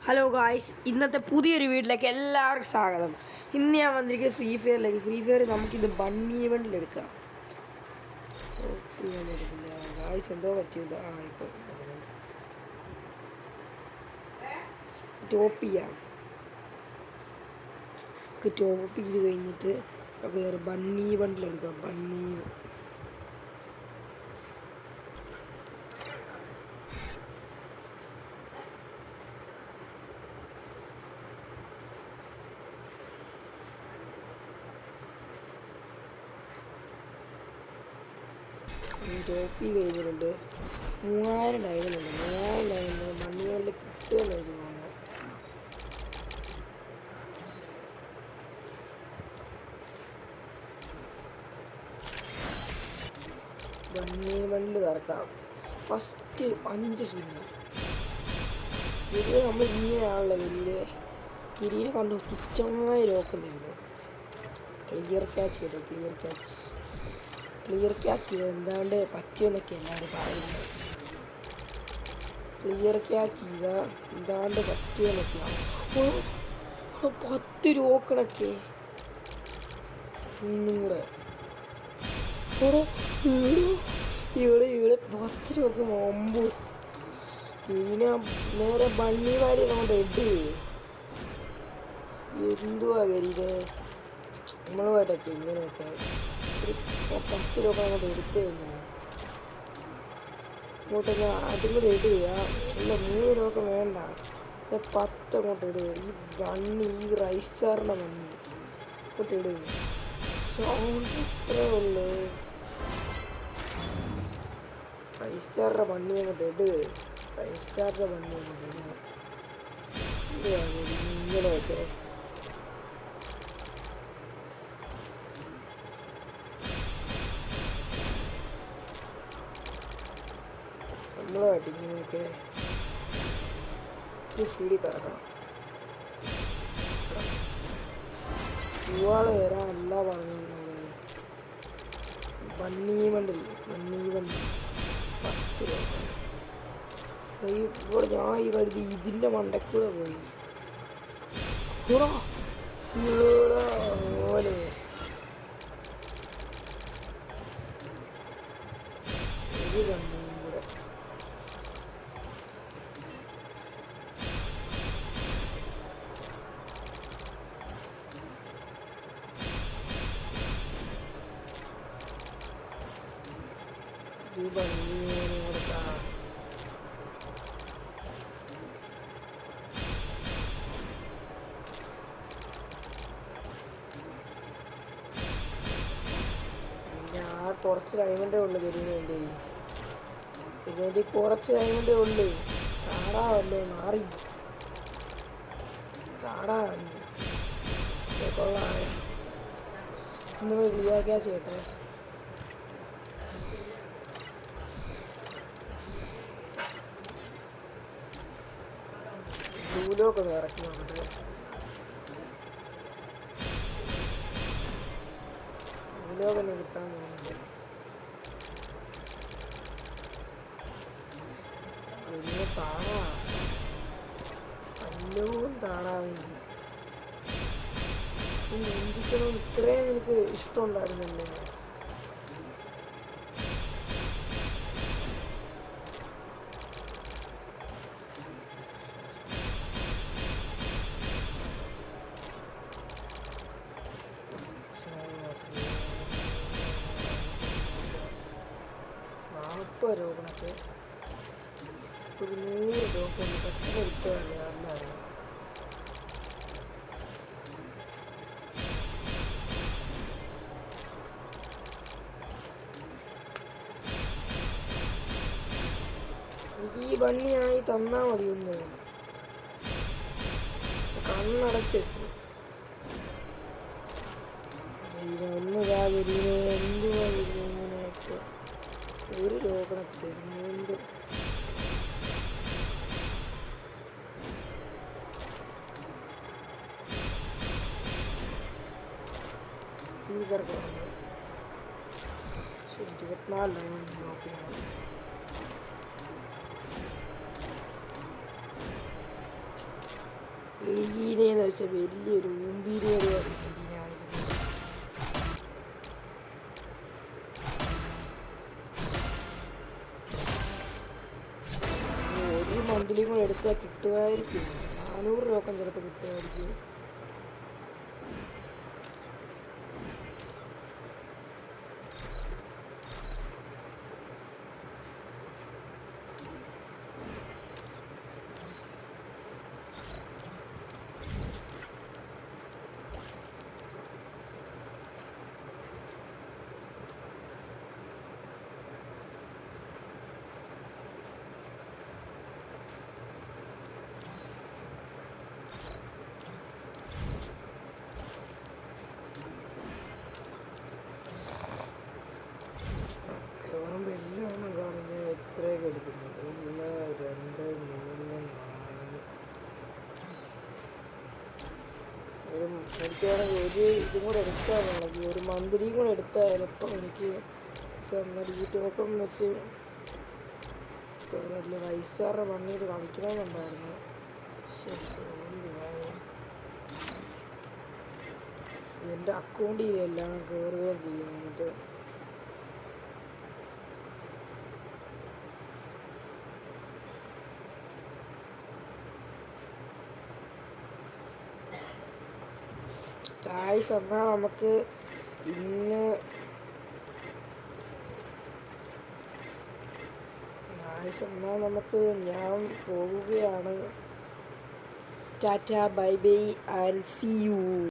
Hello guys, ഇന്നത്തെ പുതിയൊരു വീട്ടിലേക്ക് എല്ലാവർക്കും സ്വാഗതം. ഇന്ന് ഞാൻ വന്നിരിക്കുന്നത് ഫ്രീ ഫയർ നമുക്കിത് ബണ്ണി ഇവൻറ്റിലെടുക്കാം. ഗായ്സ് എന്തോ പറ്റിയില്ല. ഇപ്പം ടോപ്പ് ചെയ്യാം. ടോപ്പ് ചെയ്ത് കഴിഞ്ഞിട്ട് നമുക്ക് ബണ്ണി ഇവൻറ്റിലെടുക്കാം. ടോപ്പ് ചെയ്ത് കഴിഞ്ഞിട്ടുണ്ട്. 3000 ഡയമണ്ട്. 3000 ഡയമണ്ട് മണ്ണികളിൽ കിട്ടുമെന്ന് എനിക്ക് തോന്നുന്നു. ബണ്ണി ബണ്ടിൽ കറക്കാം. First 5 spin. ഇത് നമ്മൾ ഇങ്ങനെയാണല്ലോ വലിയ ഗിരിനെ കണ്ടു തുച്ഛമായ ലോക്കം തരുന്നു. ക്ലിയർ ക്യാച്ച് കേട്ടോ, ക്ലിയർ ക്യാച്ച് ചെയ്ത് എന്താണ്ട് പറ്റിയെന്നൊക്കെ എല്ലാവരും പറയുന്നത്. ക്ലിയർ ക്യാച്ച് ചെയ്താൽ എന്താണ്ട് പറ്റിയെന്നൊക്കെയാണ്. 10 രോക്കണൊക്കെ കൂടെ ഇവിടെ 10 രൂപ മുമ്പ് ഇതിനെ നേരെ ബണ്ണിമാരി അങ്ങോട്ട് എഡ് എന്തുവാ കരിനെ നമ്മളുമായിട്ടൊക്കെ ഇങ്ങനെയൊക്കെ ഒരു 10 രൂപ അങ്ങോട്ട് എടുത്തു കഴിഞ്ഞാൽ അങ്ങോട്ട് ഞാൻ അതും കൂടെ ഇടുക. ഇല്ല 3 രൂപ വേണ്ട, 10 അങ്ങോട്ട് ഇടുക. ഈ ബണ്ണി, ഈ റൈസാറിൻ്റെ ബണ്ണി അങ്ങോട്ട് ഇടുക. സൗണ്ട് ഇത്രേ ഉള്ളു. റൈസ്റ്റാറിൻ്റെ ബണ്ണി അങ്ങോട്ട് ഇടുക. ഇങ്ങനെയൊക്കെ നമ്മളായിട്ട് ഇങ്ങനെയൊക്കെ സ്പീഡിൽ കറക്കണം. യുവാള് വരാൻ അല്ല പറഞ്ഞിരുന്നത്. ബണ്ണി വണ്ടി 10 രൂപ. ഇവിടെ ഞാൻ ഈ കരുതി ഇതിൻ്റെ മണ്ടക്കൂടെ പോയി പോലെ ഒരു ബണ്ണിയും കൂടെ. ഈ ബണ്ണിയും കൊടുക്കാം. കുറച്ച് ഡയമണ്ടേ ഉള്ളു ഇതിന് വേണ്ടി കുറച്ച് ഡയമണ്ടേ ഉള്ളു. താടാവല്ലേ മാറി താടാ കൊള്ളാം. ഇന്ന് ക്ലിയർ ചെയ്യട്ടെ. ബ്ലൂലോക്ക് ഒന്ന് ഇറക്കി നോക്കട്ടെ. ബ്ലൂലോക്കൊന്നും കിട്ടാൻ പോകുന്നില്ല. വലിയ താടാ എല്ലാം താടാവുന്നു. ഈ നെഞ്ചിക്കണം ഇത്രയും എനിക്ക് ഇഷ്ടമുണ്ടായിരുന്നല്ലേ. രൂപണൊക്കെ ഒരു 100 രൂപ പെട്ടെന്ന് എടുത്തതല്ലേ അറിയാം. എനിക്ക് ഈ ബണ്ണിയായി തന്നാൽ മതി. കണ്ണടച്ച് വെച്ച് ഒന്നതാ ഗരീനെ എന്തുവാ ഇങ്ങനെയൊക്കെ ഒരു രോഗണൊക്കെ തരുന്നുണ്ട്. സ്പീക്കർക്ക് 24 നോക്കിയാണ്. എലീനെന്ന് വെച്ചാൽ വലിയൊരു ഊമ്പിരിയൊരു എലീനെ കാണിക്കുന്നത്. ഒരു മന്ത്ലിയും കൂടെ എടുത്താൽ കിട്ടുമായിരിക്കും. 400 രൂപ ചിലപ്പോൾ കിട്ടുമായിരിക്കും. കയറുമ്പോൾ എല്ലാം കാണുന്നത് എത്രയൊക്കെ എടുക്കുന്നു. 1 2 3 4 എനിക്കാണെങ്കിൽ ഒരു ഇതും കൂടെ എടുക്കാനുള്ളത്, ഒരു മന്ത്ലിയും കൂടെ എടുത്താൽ ചിലപ്പോൾ എനിക്ക് ഈ ടോക്കൺ വെച്ച് നല്ല റൈസാറുടെ മണ്ണിൽ കളിക്കണമെന്നുണ്ടായിരുന്നു. എൻ്റെ അക്കൗണ്ടിൽ എല്ലാം കയറുകയും ചെയ്യും. എന്നിട്ട് ഗായ്സ് എന്നാൽ നമുക്ക് ഇന്ന് ഞാൻ പോവുകയാണ്. Tata bye bye and see U.